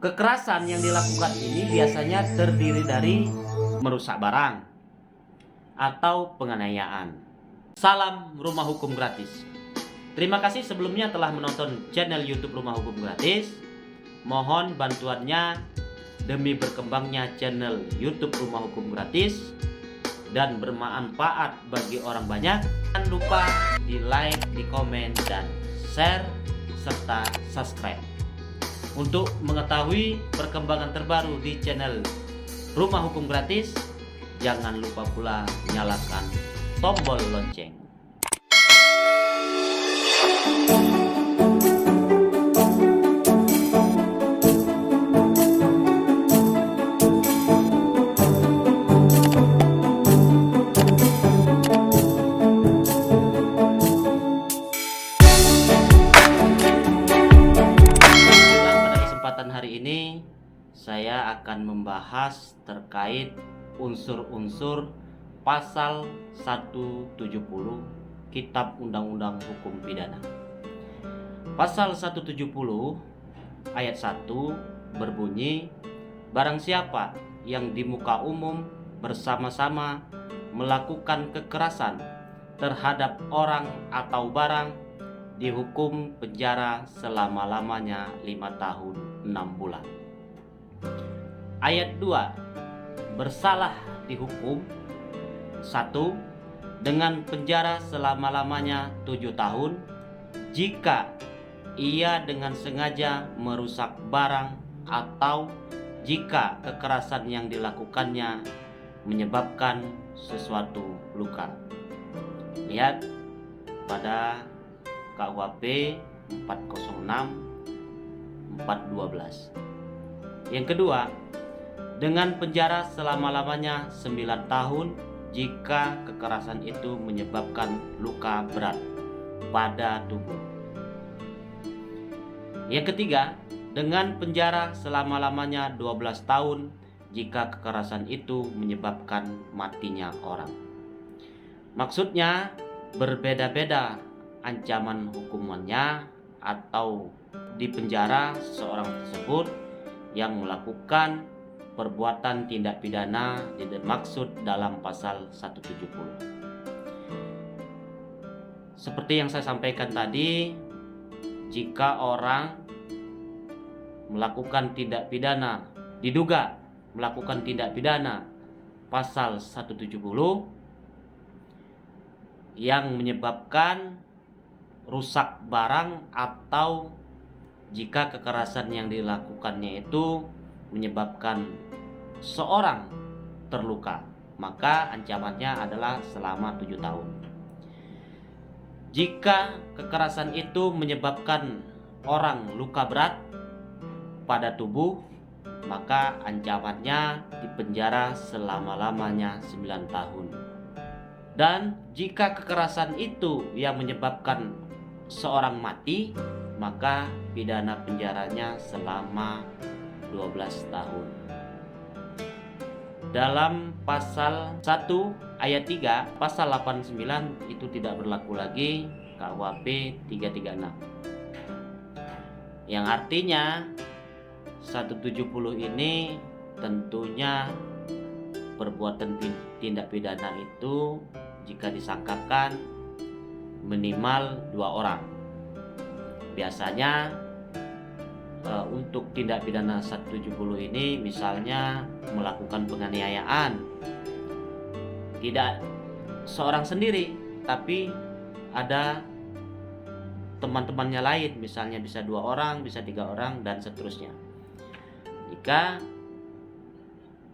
Kekerasan yang dilakukan ini biasanya terdiri dari merusak barang atau penganiayaan. Salam Rumah Hukum Gratis. Terima kasih sebelumnya telah menonton channel YouTube Rumah Hukum Gratis. Mohon bantuannya demi berkembangnya channel YouTube Rumah Hukum Gratis dan bermanfaat bagi orang banyak. Jangan lupa di like, di komen, dan share serta subscribe. Untuk mengetahui perkembangan terbaru di channel Rumah Hukum Gratis, jangan lupa pula nyalakan tombol lonceng. Hari ini saya akan membahas terkait unsur-unsur pasal 170 Kitab Undang-Undang Hukum Pidana. Pasal 170 ayat 1 berbunyi, barang siapa yang di muka umum bersama-sama melakukan kekerasan terhadap orang atau barang dihukum penjara selama-lamanya 5 tahun 6 bulan. Ayat 2, bersalah dihukum 1. Dengan penjara selama-lamanya 7 tahun jika ia dengan sengaja merusak barang atau jika kekerasan yang dilakukannya menyebabkan sesuatu luka. Lihat pada KUHP 406 412. Yang kedua, dengan penjara selama-lamanya 9 tahun jika kekerasan itu menyebabkan luka berat pada tubuh. Yang ketiga, dengan penjara selama-lamanya 12 tahun jika kekerasan itu menyebabkan matinya orang. Maksudnya berbeda-beda ancaman hukumannya atau dipenjara seseorang tersebut yang melakukan perbuatan tindak pidana dimaksud dalam pasal 170. Seperti yang saya sampaikan tadi, jika orang melakukan tindak pidana, diduga melakukan tindak pidana pasal 170 yang menyebabkan rusak barang atau jika kekerasan yang dilakukannya itu menyebabkan seorang terluka, maka ancamannya adalah selama 7 tahun. Jika kekerasan itu menyebabkan orang luka berat pada tubuh, maka ancamannya dipenjara selama-lamanya 9 tahun. Dan jika kekerasan itu yang menyebabkan seorang mati, maka pidana penjaranya selama 12 tahun. Dalam pasal 1 ayat 3, pasal 89 itu tidak berlaku lagi, KUHP 336. Yang artinya 170 ini tentunya perbuatan tindak pidana itu jika disangkakan minimal 2 orang. Biasanya untuk tindak pidana 170 ini misalnya melakukan penganiayaan, tidak seorang sendiri tapi ada teman-temannya lain, misalnya bisa 2 orang, bisa 3 orang, dan seterusnya. Jika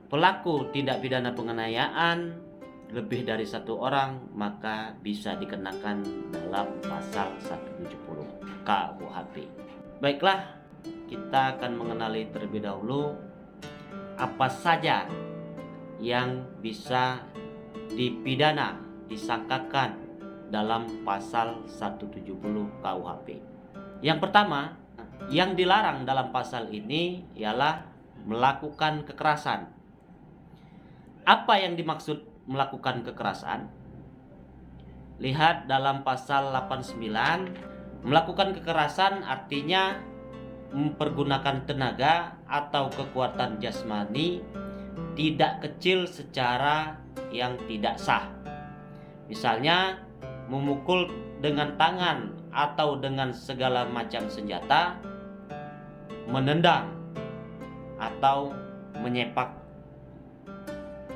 pelaku tindak pidana penganiayaan lebih dari 1 orang, maka bisa dikenakan dalam pasal 170 KUHP. Baiklah, kita akan mengenali terlebih dahulu apa saja yang bisa dipidana, disangkakan dalam pasal 170 KUHP. Yang pertama, yang dilarang dalam pasal ini ialah melakukan kekerasan. Apa yang dimaksud melakukan kekerasan? Lihat dalam pasal 89, melakukan kekerasan artinya mempergunakan tenaga atau kekuatan jasmani tidak kecil secara yang tidak sah. Misalnya memukul dengan tangan atau dengan segala macam senjata, menendang atau menyepak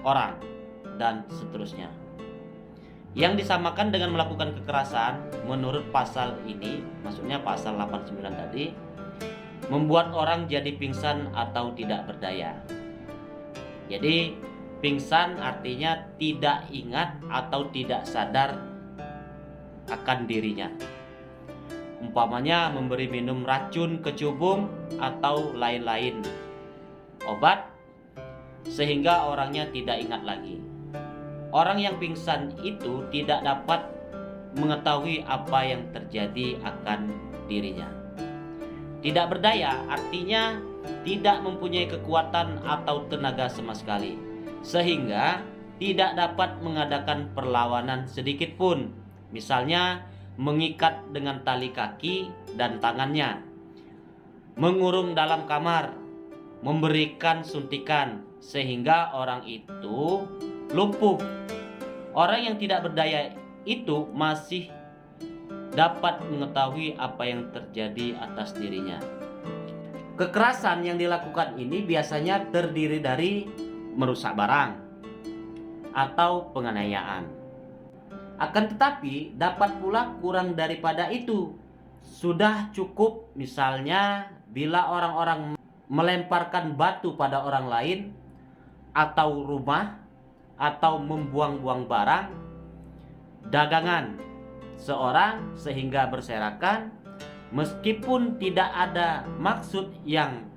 orang, dan seterusnya. Yang disamakan dengan melakukan kekerasan menurut pasal ini, maksudnya pasal 89 tadi, membuat orang jadi pingsan atau tidak berdaya. Jadi pingsan artinya tidak ingat atau tidak sadar akan dirinya. Umpamanya memberi minum racun kecubung atau lain-lain obat sehingga orangnya tidak ingat lagi. Orang yang pingsan itu tidak dapat mengetahui apa yang terjadi akan dirinya. Tidak berdaya artinya tidak mempunyai kekuatan atau tenaga sama sekali, sehingga tidak dapat mengadakan perlawanan sedikit pun. Misalnya mengikat dengan tali kaki dan tangannya, mengurung dalam kamar, memberikan suntikan sehingga orang itu lumpuh. Orang yang tidak berdaya itu masih dapat mengetahui apa yang terjadi atas dirinya. Kekerasan yang dilakukan ini biasanya terdiri dari merusak barang atau penganiayaan. Akan tetapi dapat pula kurang daripada itu. Sudah cukup misalnya bila orang-orang melemparkan batu pada orang lain atau rumah, atau membuang-buang barang dagangan seorang sehingga berserakan, meskipun tidak ada maksud yang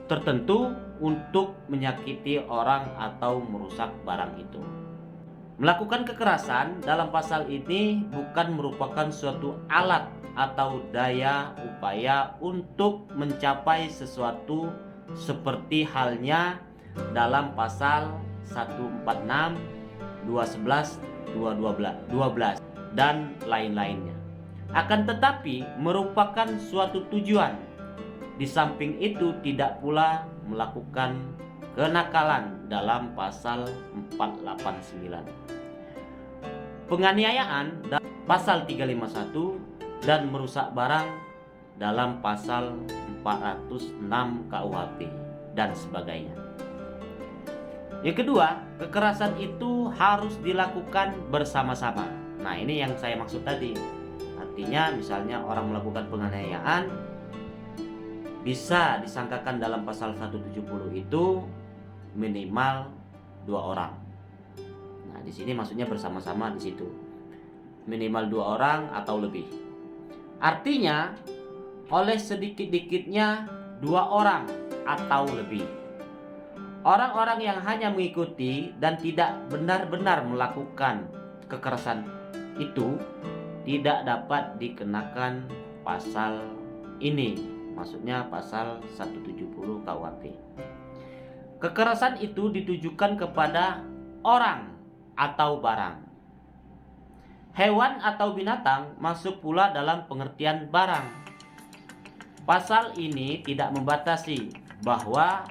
tertentu untuk menyakiti orang atau merusak barang itu. Melakukan kekerasan dalam pasal ini bukan merupakan suatu alat atau daya upaya untuk mencapai sesuatu seperti halnya dalam pasal 146, 211, 212 dan lain-lainnya. Akan tetapi merupakan suatu tujuan. Di samping itu tidak pula melakukan kenakalan dalam pasal 489. Penganiayaan dalam pasal 351 dan merusak barang dalam pasal 406 KUHP dan sebagainya. Yang kedua, kekerasan itu harus dilakukan bersama-sama. Nah, ini yang saya maksud tadi. Artinya misalnya orang melakukan penganiayaan bisa disangkakan dalam pasal 170 itu minimal 2 orang. Nah, di sini maksudnya bersama-sama di situ. Minimal 2 orang atau lebih. Artinya oleh sedikit-dikitnya 2 orang atau lebih. Orang-orang yang hanya mengikuti dan tidak benar-benar melakukan kekerasan itu tidak dapat dikenakan pasal ini, maksudnya pasal 170 KUHP. Kekerasan itu ditujukan kepada orang atau barang. Hewan atau binatang masuk pula dalam pengertian barang. Pasal ini tidak membatasi bahwa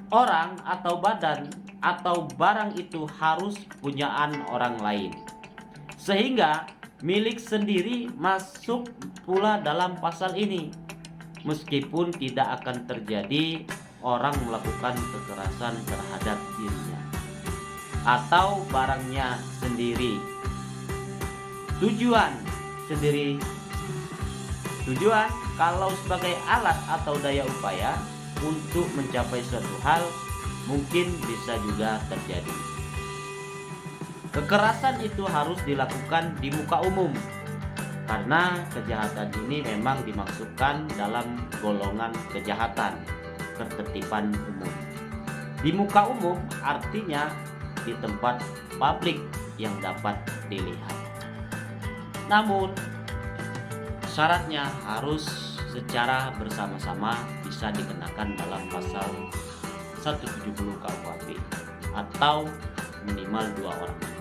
orang atau badan atau barang itu harus punyaan orang lain, sehingga milik sendiri masuk pula dalam pasal ini, meskipun tidak akan terjadi orang melakukan kekerasan terhadap dirinya atau barangnya sendiri. Tujuan kalau sebagai alat atau daya upaya untuk mencapai suatu hal mungkin bisa juga terjadi. Kekerasan itu harus dilakukan di muka umum karena kejahatan ini memang dimaksudkan dalam golongan kejahatan ketertiban umum. Di muka umum artinya di tempat publik yang dapat dilihat. Namun syaratnya harus secara bersama-sama bisa dikenakan dalam pasal 170 KUHP atau minimal 2 orang.